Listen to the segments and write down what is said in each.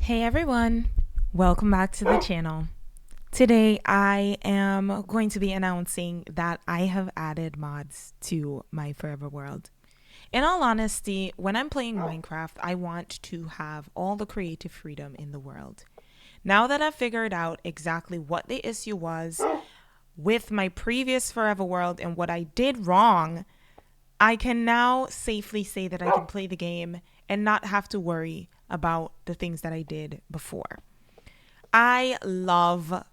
Hey everyone, welcome back to the channel. Today I am going to be announcing that I have added mods to my forever world. In all honesty, when I'm playing Minecraft, I want to have all the creative freedom in the world. Now that I've figured out exactly what the issue was with my previous forever world and what I did wrong, I can now safely say that I can play the game and not have to worry about the things that I did before. I love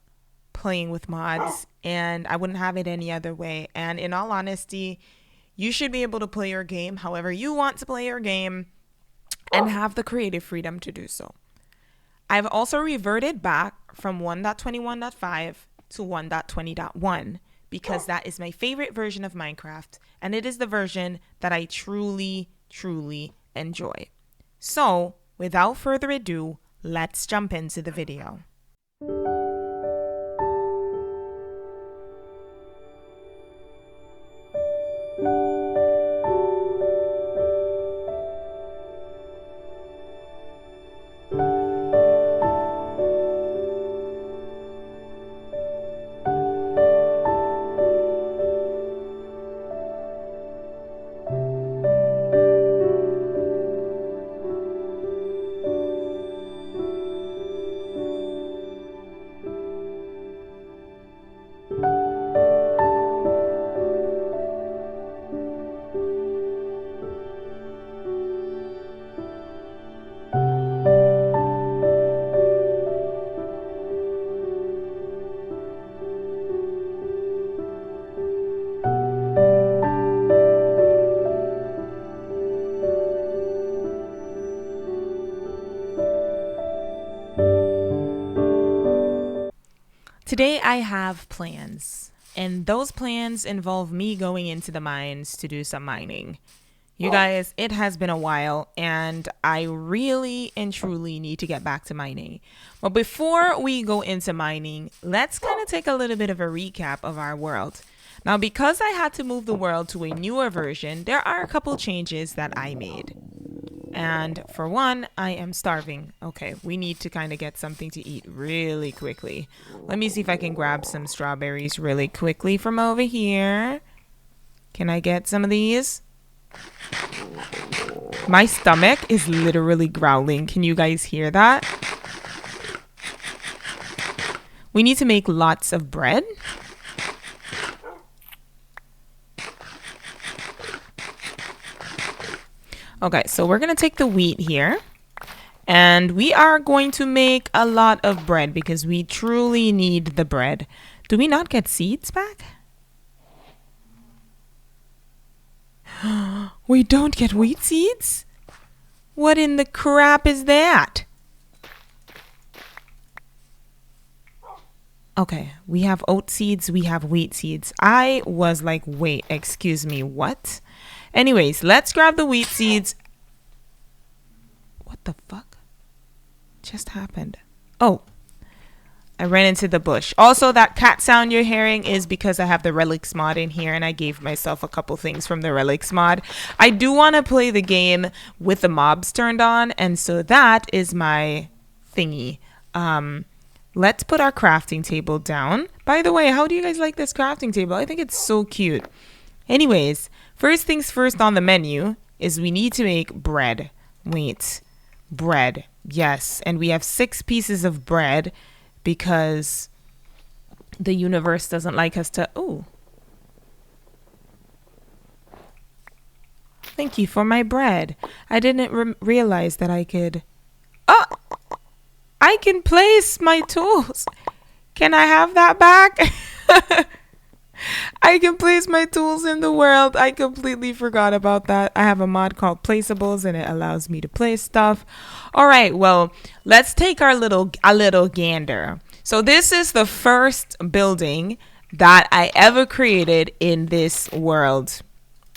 playing with mods and I wouldn't have it any other way. And in all honesty, you should be able to play your game however you want to play your game and have the creative freedom to do so. I've also reverted back from 1.21.5 to 1.20.1 because that is my favorite version of Minecraft and it is the version that I truly enjoy. So, without further ado, let's jump into the video. Today I have plans, and those plans involve me going into the mines to do some mining. You guys, it has been a while, and I really and truly need to get back to mining. But before we go into mining, let's kind of take a little bit of a recap of our world. Now, because I had to move the world to a newer version, there are a couple changes that I made. And for one, I am starving. Okay, we need to kind of get something to eat really quickly. Let me see if I can grab some strawberries really quickly from over here. Can I get some of these? My stomach is literally growling. Can you guys hear that? We need to make lots of bread. Okay, so we're going to take the wheat here and we are going to make a lot of bread because we truly need the bread. Do we not get seeds back? We don't get wheat seeds? What in the crap is that? Okay, we have oat seeds, we have wheat seeds. I was like, wait, excuse me, what? Anyways, let's grab the wheat seeds. What the fuck just happened? Oh, I ran into the bush. Also, that cat sound you're hearing is because I have the relics mod in here and I gave myself a couple things from the relics mod. I do want to play the game with the mobs turned on, and so that is my thingy. Let's put our crafting table down. By the way, how do you guys like this crafting table? I think it's so cute. Anyways, first things first on the menu is we need to make bread. Wait, bread. Yes, and we have 6 pieces of bread because the universe doesn't like us to... Oh. Thank you for my bread. I didn't realize that I could... Oh! I can place my tools. Can I have that back? I can place my tools in the world. I completely forgot about that. I have a mod called Placeables and it allows me to place stuff. All right, well, let's take a little gander. So this is the first building that I ever created in this world.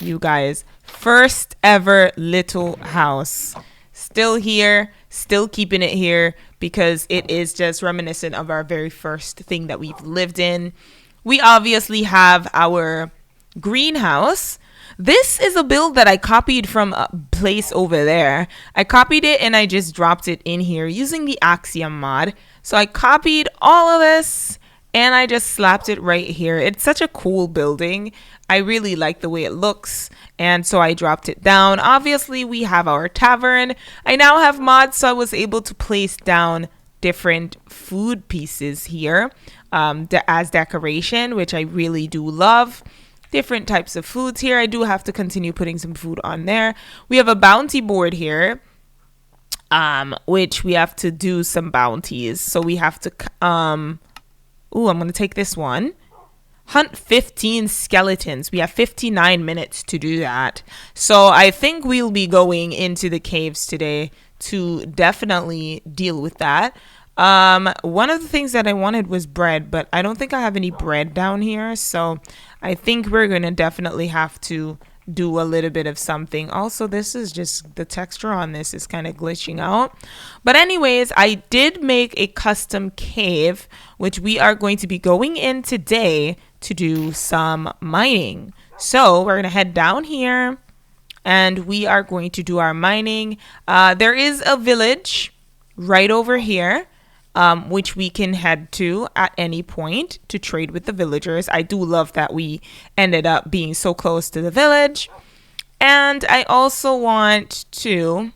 You guys, first ever little house. Still here, still keeping it here because it is just reminiscent of our very first thing that we've lived in. We obviously have our greenhouse This is a build that I copied from a place over there. I copied it and I just dropped it in here using the Axiom mod. So I copied all of this and I just slapped it right here. It's such a cool building. I really like the way it looks, and so I dropped it down. Obviously, we have our tavern. I now have mods, so I was able to place down different food pieces here as decoration, which I really do love. Different types of foods here. I do have to continue putting some food on there. We have a bounty board here, which we have to do some bounties. So we have to, I'm going to take this one. Hunt 15 skeletons. We have 59 minutes to do that. So I think we'll be going into the caves today to definitely deal with that. One of the things that I wanted was bread, but I don't think I have any bread down here. So I think we're going to definitely have to do a little bit of something. Also, this is just the texture on this is kind of glitching out. But anyways, I did make a custom cave, which we are going to be going in today to do some mining. So we're going to head down here and we are going to do our mining. There is a village right over here, which we can head to at any point to trade with the villagers. I do love that we ended up being so close to the village. And I also want to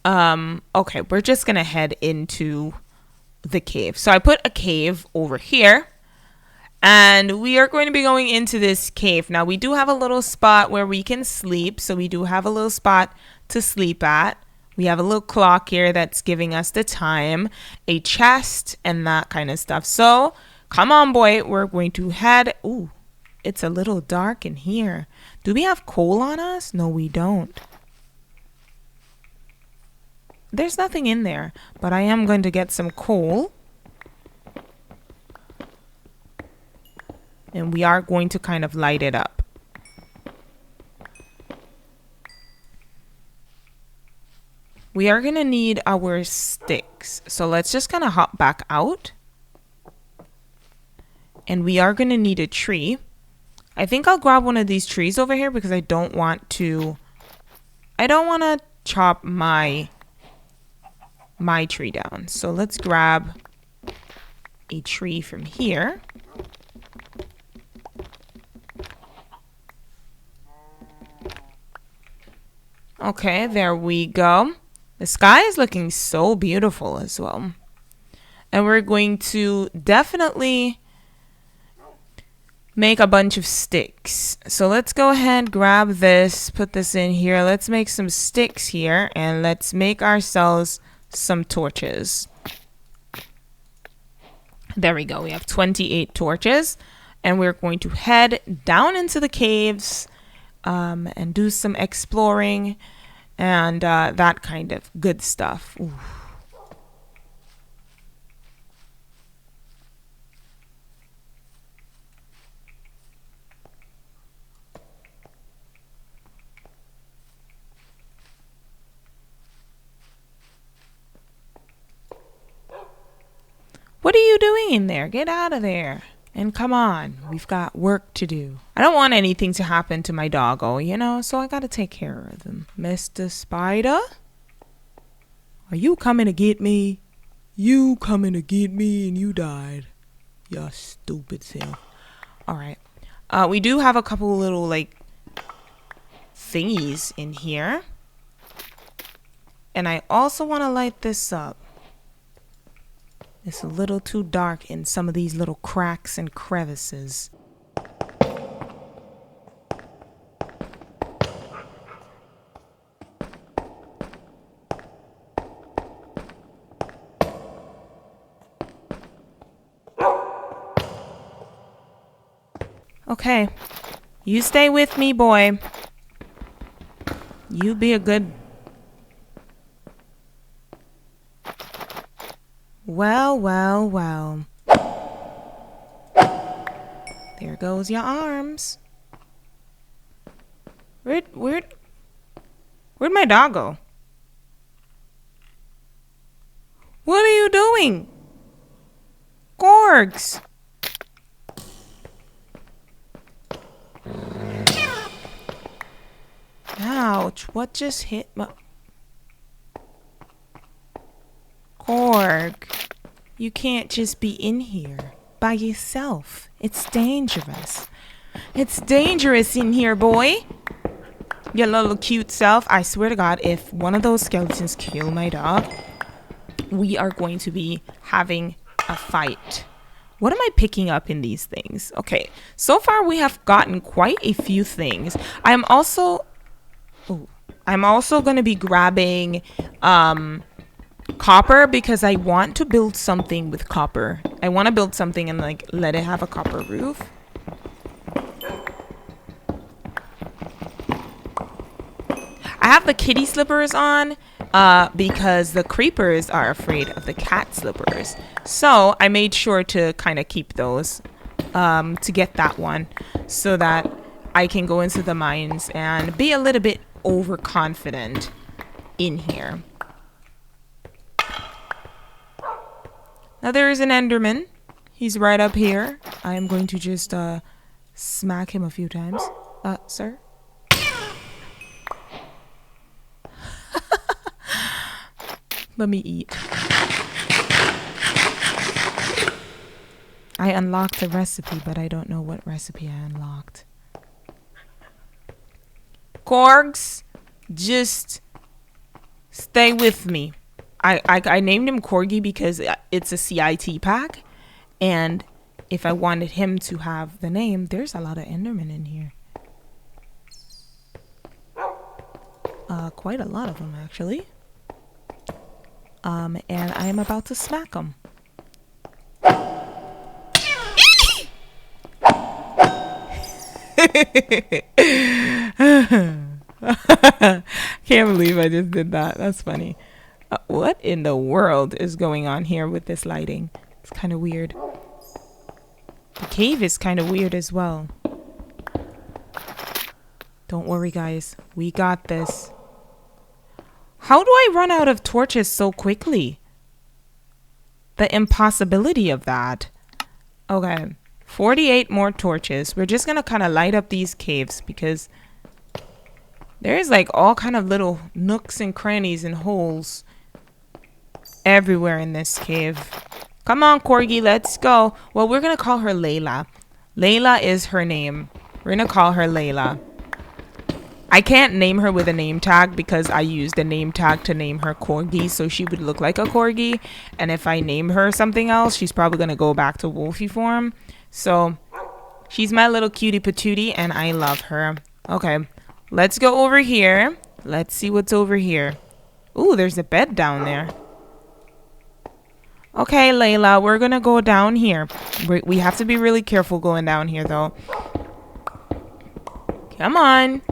okay, we're just gonna head into the cave. So I put a cave over here and we are going to be going into this cave. Now we do have a little spot where we can sleep, so we do have a little spot to sleep at. We have a little clock here that's giving us the time, a chest, and that kind of stuff. So come on, boy, we're going to head. Ooh, it's a little dark in here. Do we have coal on us? No, we don't. There's nothing in there, but I am going to get some coal. And we are going to kind of light it up. We are going to need our sticks. So let's just kind of hop back out. And we are going to need a tree. I think I'll grab one of these trees over here because I don't want to chop my tree down. So let's grab a tree from here. Okay, there we go. The sky is looking so beautiful as well. And we're going to definitely make a bunch of sticks. So let's go ahead, grab this, put this in here. Let's make some sticks here and let's make ourselves some torches. There we go. We have 28 torches and we're going to head down into the caves and do some exploring and that kind of good stuff. Ooh. What are you doing in there? Get out of there. And come on, we've got work to do. I don't want anything to happen to my doggo, you know, so I gotta take care of them. Mr. Spider? Are you coming to get me? You coming to get me and you died. You stupid self. Alright. We do have a couple little, like, thingies in here. And I also want to light this up. It's a little too dark in some of these little cracks and crevices. Okay, you stay with me, boy. You be a good... Well, well, well. There goes your arms. Where'd my dog go? What are you doing? Gorgs! Ouch, what just hit my... Korg, you can't just be in here by yourself. It's dangerous. It's dangerous in here, boy. Your little cute self. I swear to God, if one of those skeletons kill my dog, we are going to be having a fight. What am I picking up in these things? Okay, so far we have gotten quite a few things. I'm also going to be grabbing copper because I want to build something with copper. I want to build something and like let it have a copper roof. I have the kitty slippers on because the creepers are afraid of the cat slippers. So I made sure to kind of keep those to get that one so that I can go into the mines and be a little bit overconfident in here. Now there is an Enderman. He's right up here. I am going to just smack him a few times. Sir? Let me eat. I unlocked a recipe, but I don't know what recipe I unlocked. Korgs, just stay with me. I named him Corgi because it's a CIT pack. And if I wanted him to have the name, there's a lot of Endermen in here. Quite a lot of them, actually. And I am about to smack them. Can't believe I just did that. That's funny. What in the world is going on here with this lighting? It's kind of weird. The cave is kind of weird as well. Don't worry, guys. We got this. How do I run out of torches so quickly? The impossibility of that. Okay. 48 more torches. We're just going to kind of light up these caves because there's like all kind of little nooks and crannies and holes everywhere in this cave. Come on, Corgi, let's go. Well, we're going to call her Layla. Layla is her name. We're going to call her Layla. I can't name her with a name tag because I used a name tag to name her Corgi, so she would look like a Corgi. And if I name her something else, she's probably going to go back to Wolfie form. So she's my little cutie patootie and I love her. Okay, let's go over here. Let's see what's over here. Ooh, there's a bed down there. Okay, Layla, we're going to go down here. We have to be really careful going down here, though. Come on.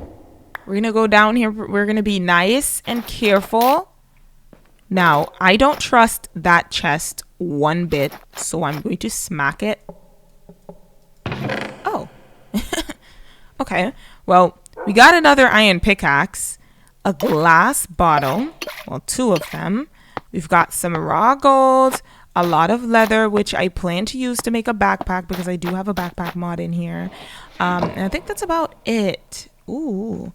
We're going to go down here. We're going to be nice and careful. Now, I don't trust that chest one bit, so I'm going to smack it. Oh. Okay. Well, we got another iron pickaxe, a glass bottle, well, 2 of them. We've got some raw gold, a lot of leather, which I plan to use to make a backpack because I do have a backpack mod in here. And I think that's about it. Ooh.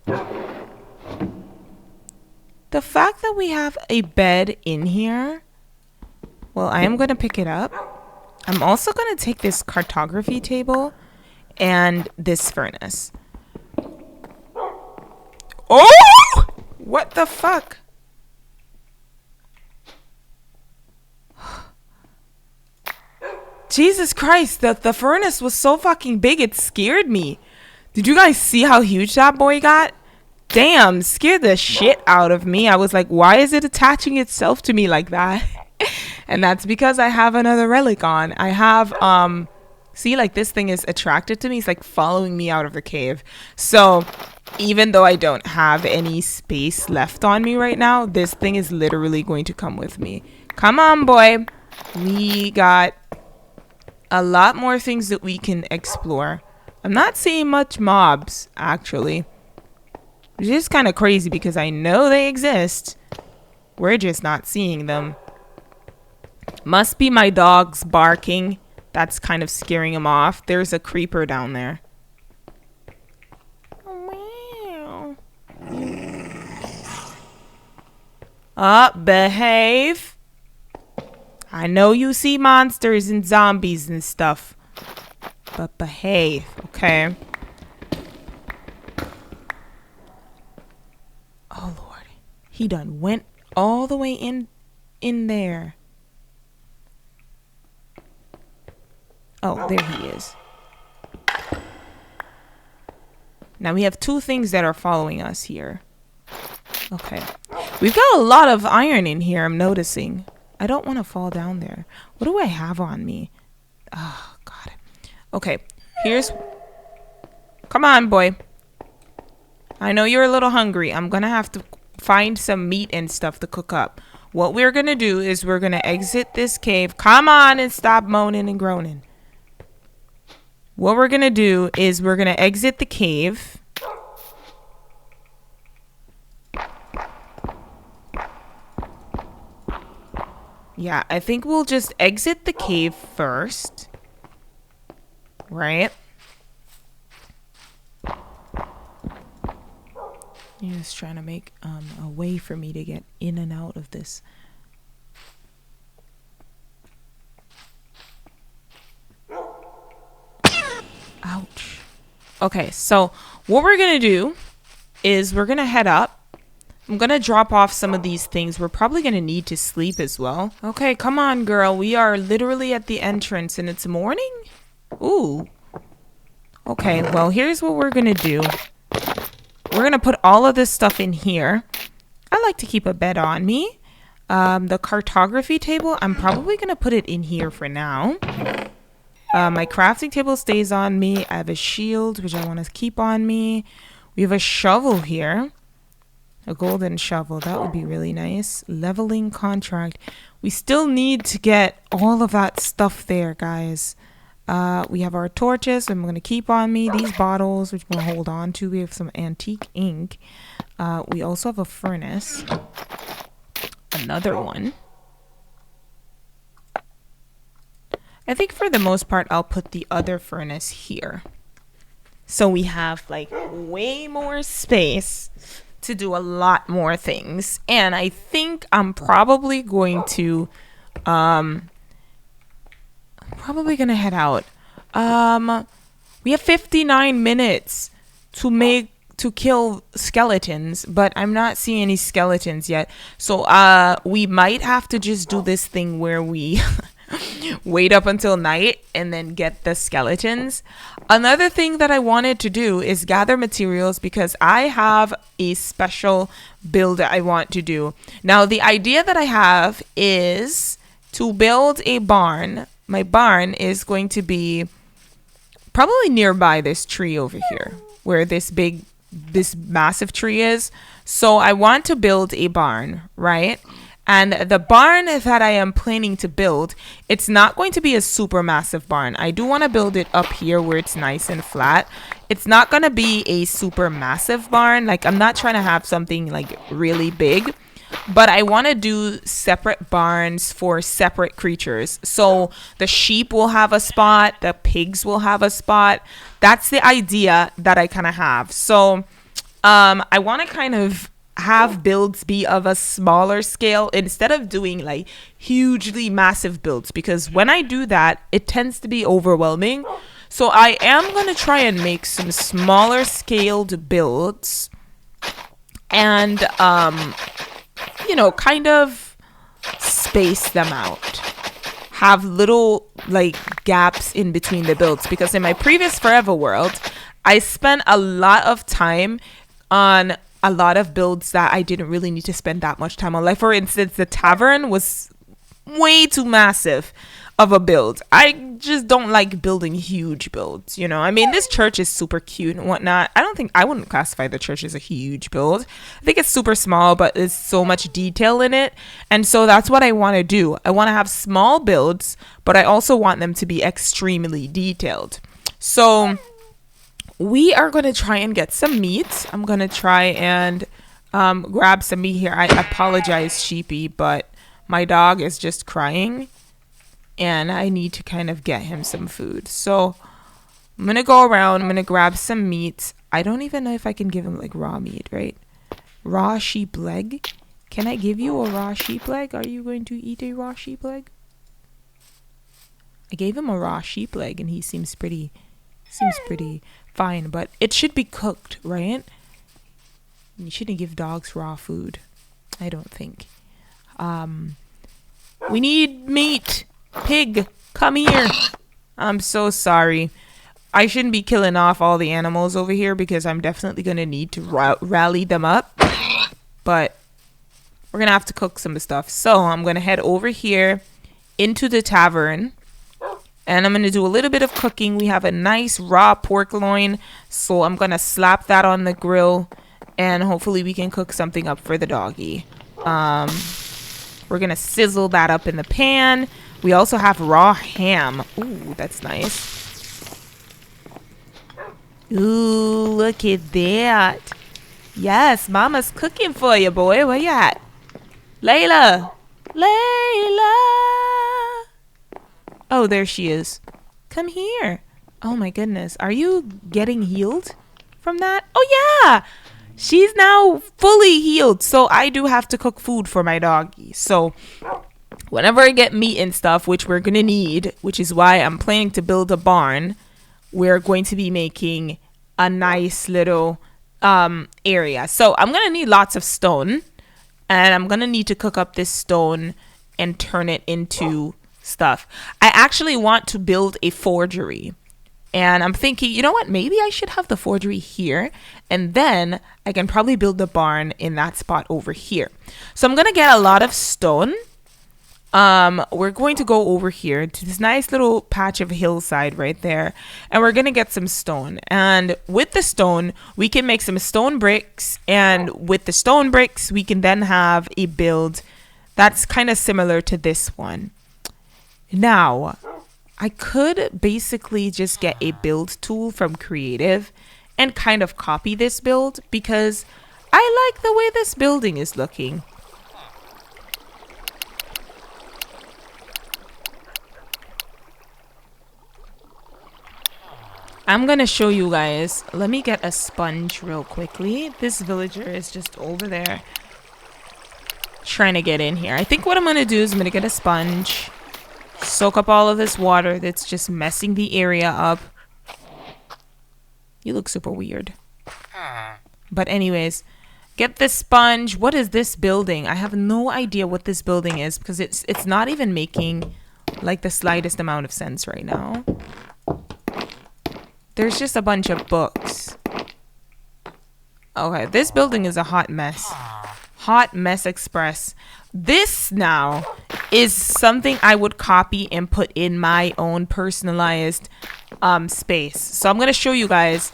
The fact that we have a bed in here, well, I am going to pick it up. I'm also going to take this cartography table and this furnace. Oh! What the fuck? Jesus Christ, the furnace was so fucking big, it scared me. Did you guys see how huge that boy got? Damn, scared the shit out of me. I was like, why is it attaching itself to me like that? And that's because I have another relic on. I have, see, like this thing is attracted to me. It's like following me out of the cave. So even though I don't have any space left on me right now, this thing is literally going to come with me. Come on, boy. We got a lot more things that we can explore. I'm not seeing much mobs, actually. Which is kind of crazy because I know they exist. We're just not seeing them. Must be my dog's barking. That's kind of scaring him off. There's a creeper down there. Meow. Behave. I know you see monsters and zombies and stuff, but behave, okay? Oh Lord, he done went all the way in there. Oh, there he is. Now we have two things that are following us here. Okay, we've got a lot of iron in here, I'm noticing. I don't want to fall down there. What do I have on me? Oh, God. Okay, here's... Come on, boy. I know you're a little hungry. I'm going to have to find some meat and stuff to cook up. What we're going to do is we're going to exit this cave. Come on and stop moaning and groaning. What we're going to do is we're going to exit the cave. Yeah, I think we'll just exit the cave first. Right? You're just trying to make a way for me to get in and out of this. Ouch. Okay, so what we're going to do is we're going to head up. I'm going to drop off some of these things. We're probably going to need to sleep as well. Okay, come on, girl. We are literally at the entrance and it's morning? Ooh. Okay, well, here's what we're going to do. We're going to put all of this stuff in here. I like to keep a bed on me. The cartography table, I'm probably going to put it in here for now. My crafting table stays on me. I have a shield, which I want to keep on me. We have a shovel here. A golden shovel. That would be really nice. Leveling contract. We still need to get all of that stuff there, guys. We have our torches. I'm going to keep on me. These bottles, which we'll hold on to. We have some antique ink. We also have a furnace. Another one. I think for the most part, I'll put the other furnace here. So we have like way more space to do a lot more things. And I think I'm probably going to head out. We have 59 minutes to kill skeletons, but I'm not seeing any skeletons yet. So we might have to just do this thing where we wait up until night and then get the skeletons. Another thing that I wanted to do is gather materials because I have a special build that I want to do. Now, the idea that I have is to build a barn. My barn is going to be probably nearby this tree over here where this massive tree is. So I want to build a barn, right? And the barn that I am planning to build, it's not going to be a super massive barn. I do want to build it up here where it's nice and flat. It's not going to be a super massive barn. Like, I'm not trying to have something like really big, but I want to do separate barns for separate creatures. So the sheep will have a spot, the pigs will have a spot. That's the idea that I kind of have. So I want to kind of have builds be of a smaller scale instead of doing like hugely massive builds, because when I do that, it tends to be overwhelming. So I am going to try and make some smaller scaled builds and, you know, kind of space them out. Have little like gaps in between the builds, because in my previous Forever World, I spent a lot of time on a lot of builds that I didn't really need to spend that much time on. Like, for instance, the tavern was way too massive of a build. I just don't like building huge builds, you know. I mean, this church is super cute and whatnot. I wouldn't classify the church as a huge build. I think it's super small, but there's so much detail in it. And so that's what I want to do. I want to have small builds, but I also want them to be extremely detailed. So we are going to try and get some meat. I'm going to try and grab some meat here. I apologize, Sheepy, but my dog is just crying and I need to kind of get him some food. So I'm going to go around. I'm going to grab some meat. I don't even know if I can give him like raw meat, right? Raw sheep leg. Can I give you a raw sheep leg? Are you going to eat a raw sheep leg? I gave him a raw sheep leg and he seems pretty fine, but it should be cooked, right? You shouldn't give dogs raw food, I don't think. We need meat. Pig, come here. I'm so sorry. I shouldn't be killing off all the animals over here because I'm definitely going to need to rally them up. But we're going to have to cook some stuff. So I'm going to head over here into the tavern. And I'm going to do a little bit of cooking. We have a nice raw pork loin. So I'm going to slap that on the grill. And hopefully we can cook something up for the doggy. We're going to sizzle that up in the pan. We also have raw ham. Ooh, that's nice. Ooh, look at that. Yes, Mama's cooking for you, boy. Where you at? Layla. Layla. Oh, there she is. Come here. Oh, my goodness. Are you getting healed from that? Oh, yeah. She's now fully healed. So I do have to cook food for my doggy. So whenever I get meat and stuff, which we're going to need, which is why I'm planning to build a barn, we're going to be making a nice little area. So I'm going to need lots of stone. And I'm going to need to cook up this stone and turn it into stuff. I actually want to build a forgery. And I'm thinking, you know what? Maybe I should have the forgery here. And then I can probably build the barn in that spot over here. So I'm going to get a lot of stone. We're going to go over here to this nice little patch of hillside right there. And we're going to get some stone. And with the stone, we can make some stone bricks. And with the stone bricks, we can then have a build that's kind of similar to this one. Now, I could basically just get a build tool from Creative and kind of copy this build because I like the way this building is looking. I'm going to show you guys. Let me get a sponge real quickly. This villager is just over there trying to get in here. I think what I'm going to do is I'm going to get a sponge. Soak up all of this water that's just messing the area up. You look super weird. But anyways, get this sponge. What is this building? I have no idea what this building is because it's not even making like the slightest amount of sense right now. There's just a bunch of books. Okay, this building is a hot mess. Hot mess express. This now is something I would copy and put in my own personalized space. So I'm going to show you guys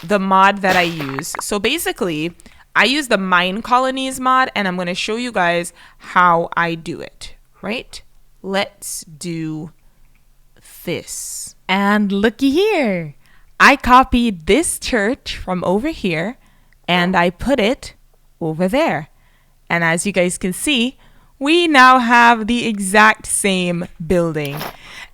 the mod that I use. So basically, I use the mine colonies mod and I'm going to show you guys how I do it, right? Let's do this. And looky here. I copied this church from over here and I put it over there. And as you guys can see, we now have the exact same building.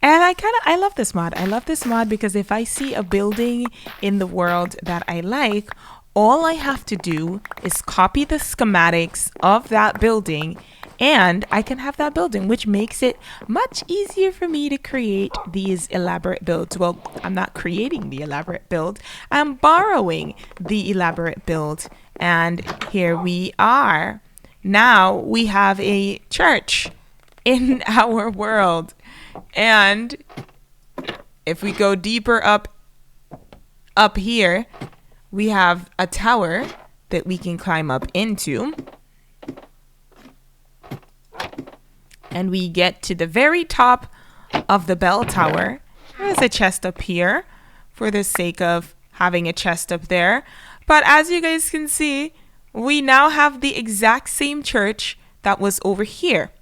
And I love this mod. I love this mod because if I see a building in the world that I like, all I have to do is copy the schematics of that building and I can have that building, which makes it much easier for me to create these elaborate builds. Well, I'm not creating the elaborate build. I'm borrowing the elaborate build. And here we are. Now we have a church in our world. And if we go deeper up here, we have a tower that we can climb up into. And we get to the very top of the bell tower. There's a chest up here for the sake of having a chest up there. But as you guys can see, we now have the exact same church that was over here.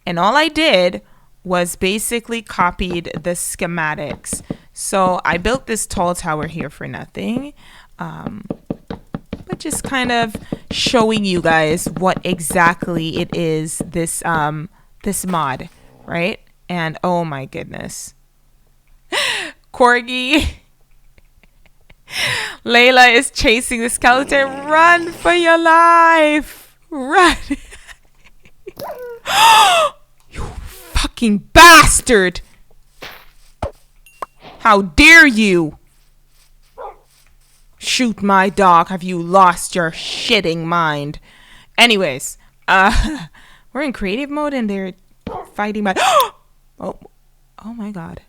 And all I did was basically copied the schematics. So I built this tall tower here for nothing. But just kind of showing you guys what exactly it is, this mod, right? And oh my goodness. Corgi. Layla is chasing the skeleton. Run for your life. Run. You fucking bastard! How dare you shoot my dog? Have you lost your shitting mind? Anyways, we're in creative mode and they're fighting my oh my god.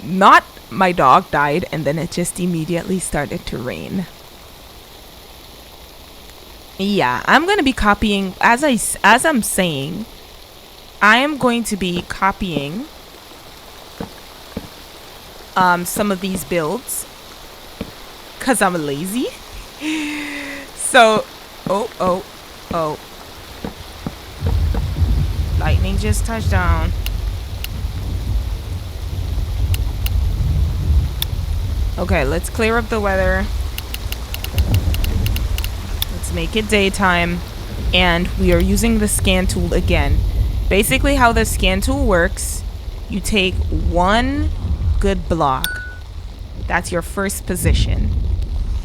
Not my dog died and then it just immediately started to rain. Yeah, I'm going to be copying as I'm saying, I am going to be copying some of these builds cuz I'm lazy. So, oh. Lightning just touched down. Okay, let's clear up the weather. Let's make it daytime. And we are using the scan tool again. Basically how the scan tool works, you take one good block. That's your first position.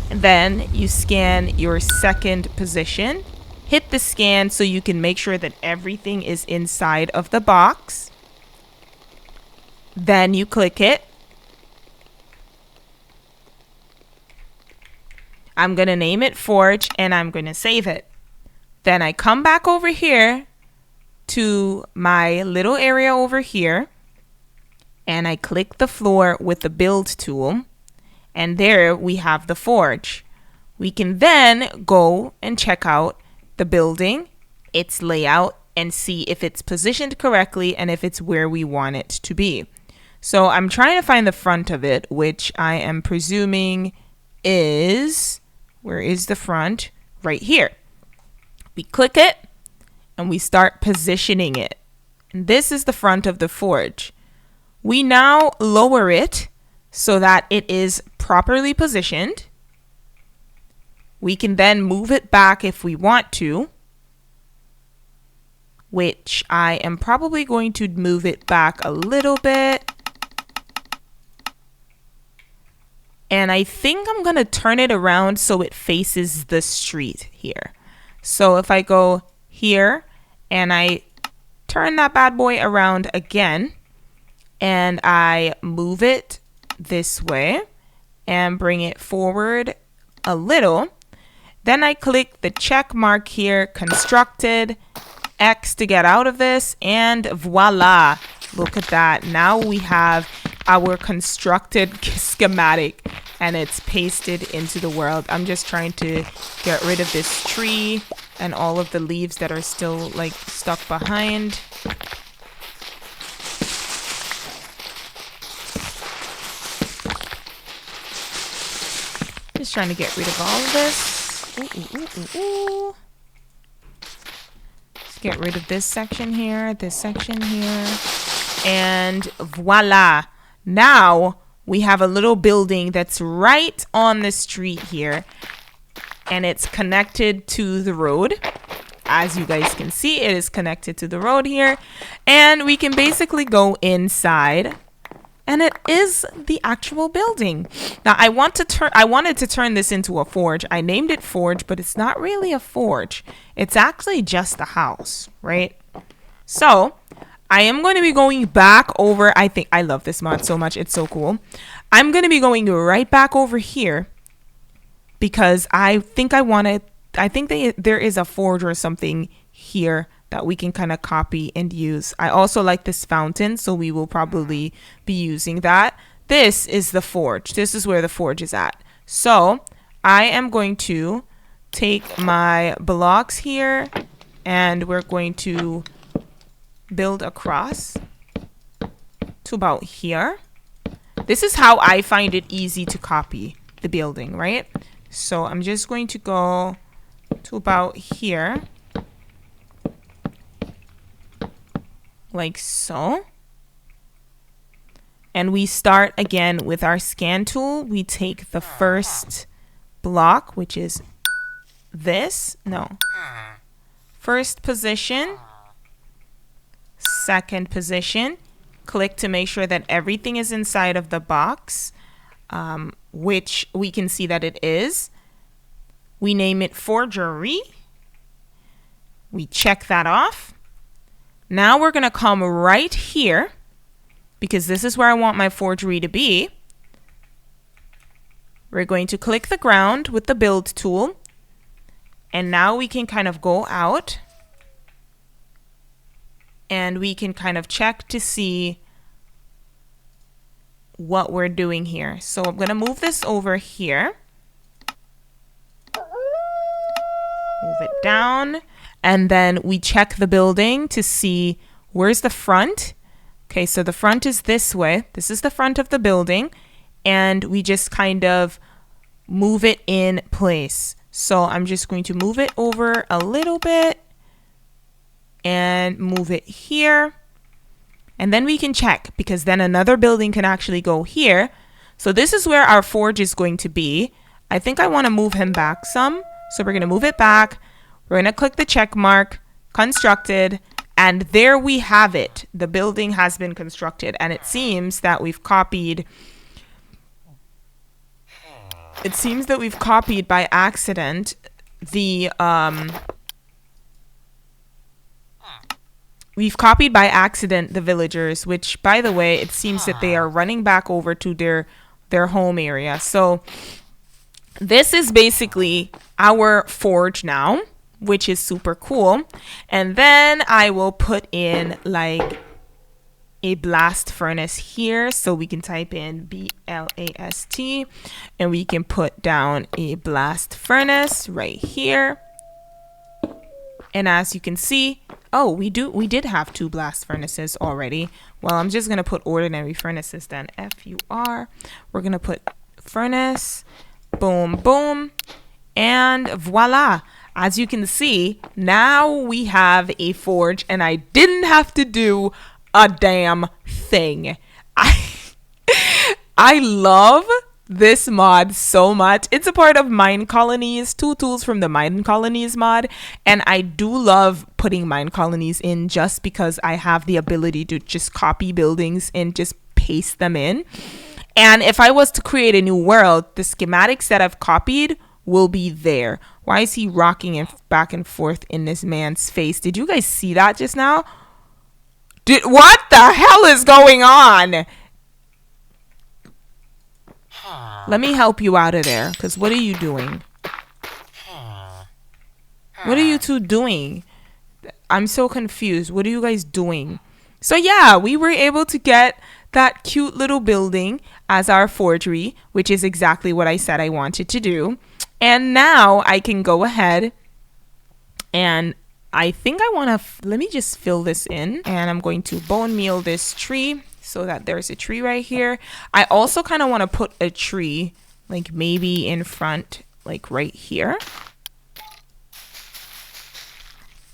And then you scan your second position. Hit the scan so you can make sure that everything is inside of the box. Then you click it. I'm going to name it Forge and I'm going to save it. Then I come back over here to my little area over here and I click the floor with the build tool and there we have the forge. We can then go and check out the building, its layout, and see if it's positioned correctly and if it's where we want it to be. So I'm trying to find the front of it, which I am presuming is, where is the front? Right here. We click it and we start positioning it. And this is the front of the forge. We now lower it so that it is properly positioned. We can then move it back if we want to, which I am probably going to move it back a little bit. And I think I'm going to turn it around so it faces the street here. So if I go here and I turn that bad boy around again and I move it this way and bring it forward a little, then I click the check mark here, constructed, X to get out of this, and voila, look at that. Now we have our constructed schematic and it's pasted into the world. I'm just trying to get rid of this tree and all of the leaves that are still like stuck behind. Just trying to get rid of all of this. Ooh. Let's get rid of this section here, and voila. Now we have a little building that's right on the street here and it's connected to the road. As you guys can see, it is connected to the road here and we can basically go inside and it is the actual building. Now I wanted to turn this into a forge. I named it Forge, but it's not really a forge. It's actually just a house, right? So I am going to be going back over. I think I love this mod so much. It's so cool. I'm going to be going right back over here because I think there is a forge or something here that we can kind of copy and use. I also like this fountain, so we will probably be using that. This is the forge. This is where the forge is at. So I am going to take my blocks here and we're going to build across to about here. This is how I find it easy to copy the building, right? So I'm just going to go to about here, like so. And we start again with our scan tool. We take the first block, which is this. No. First position. second position. Click to make sure that everything is inside of the box, which we can see that it is. We name it forgery. We check that off. Now we're going to come right here, because this is where I want my forgery to be. We're going to click the ground with the build tool. And now we can kind of go out. And we can kind of check to see what we're doing here. So I'm going to move this over here. Move it down. And then we check the building to see where's the front. Okay, so the front is this way. This is the front of the building. And we just kind of move it in place. So I'm just going to move it over a little bit and move it here. And then we can check, because then another building can actually go here. So this is where our forge is going to be. I think I want to move him back some. So we're going to move it back. We're going to click the check mark, constructed, and there we have it. The building has been constructed, and it seems that we've copied. It seems that we've copied by accident the villagers, which, by the way, it seems that they are running back over to their home area. So this is basically our forge now, which is super cool. And then I will put in like a blast furnace here, so we can type in BLAST and we can put down a blast furnace right here. And as you can see, oh, we did have 2 blast furnaces already. Well, I'm just gonna put ordinary furnaces then. FUR. We're gonna put furnace, boom, boom, and voila. As you can see, now we have a forge, and I didn't have to do a damn thing. I love this mod so much. It's a part of Mine Colonies, 2 tools from the Mine Colonies mod, and I do love putting Mine Colonies in just because I have the ability to just copy buildings and just paste them in. And if I was to create a new world, the schematics that I've copied will be there. Why is he rocking back and forth in this man's face? Did you guys see that just now? What the hell is going on? Let me help you out of there, because what are you doing? What are you two doing? I'm so confused. What are you guys doing? So yeah, we were able to get that cute little building as our forgery, which is exactly what I said I wanted to do. And now I can go ahead and I think I want to, let me just fill this in, and I'm going to bone meal this tree so that there's a tree right here. I also kind of want to put a tree like maybe in front, like right here.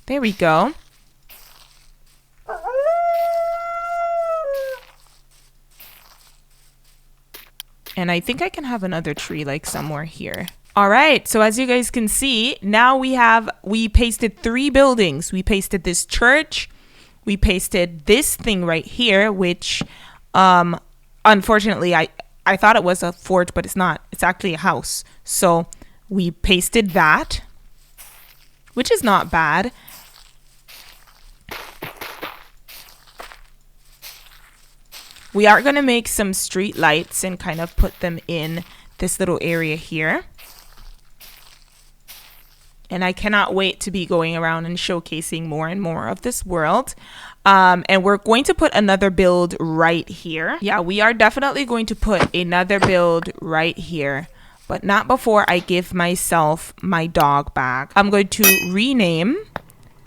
There we go. And I think I can have another tree like somewhere here. All right, so as you guys can see, now we pasted 3 buildings. We pasted this church, we pasted this thing right here, which unfortunately I thought it was a forge, but it's not. It's actually a house. So we pasted that, which is not bad. We are gonna make some street lights and kind of put them in this little area here. And I cannot wait to be going around and showcasing more and more of this world. And we're going to put another build right here. Yeah, we are definitely going to put another build right here, but not before I give myself my dog back. I'm going to rename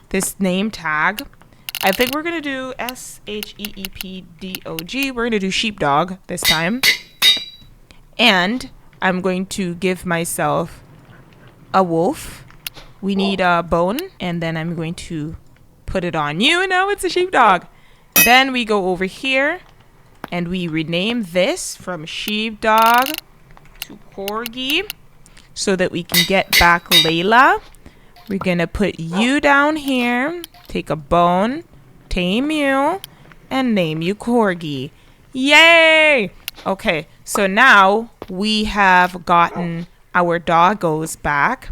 this name tag. I think we're going to do SHEEPDOG. We're going to do sheepdog this time. And I'm going to give myself a wolf. We need a bone, and then I'm going to put it on you, and now it's a sheepdog. Then we go over here, and we rename this from sheepdog to corgi, so that we can get back Layla. We're gonna put you down here, take a bone, tame you, and name you Corgi. Yay! Okay, so now we have gotten our doggos back.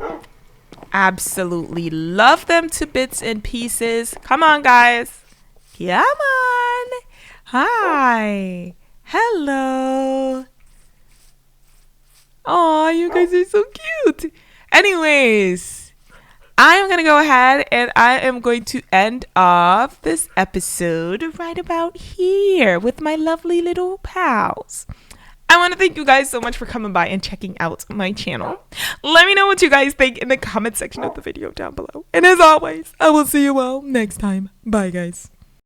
Absolutely love them to bits and pieces. Come on, guys. Come on. Hi. Hello. Oh, you guys are so cute. Anyways, I'm going to go ahead and I am going to end off this episode right about here with my lovely little pals. I want to thank you guys so much for coming by and checking out my channel. Let me know what you guys think in the comment section of the video down below. And as always, I will see you all next time. Bye, guys.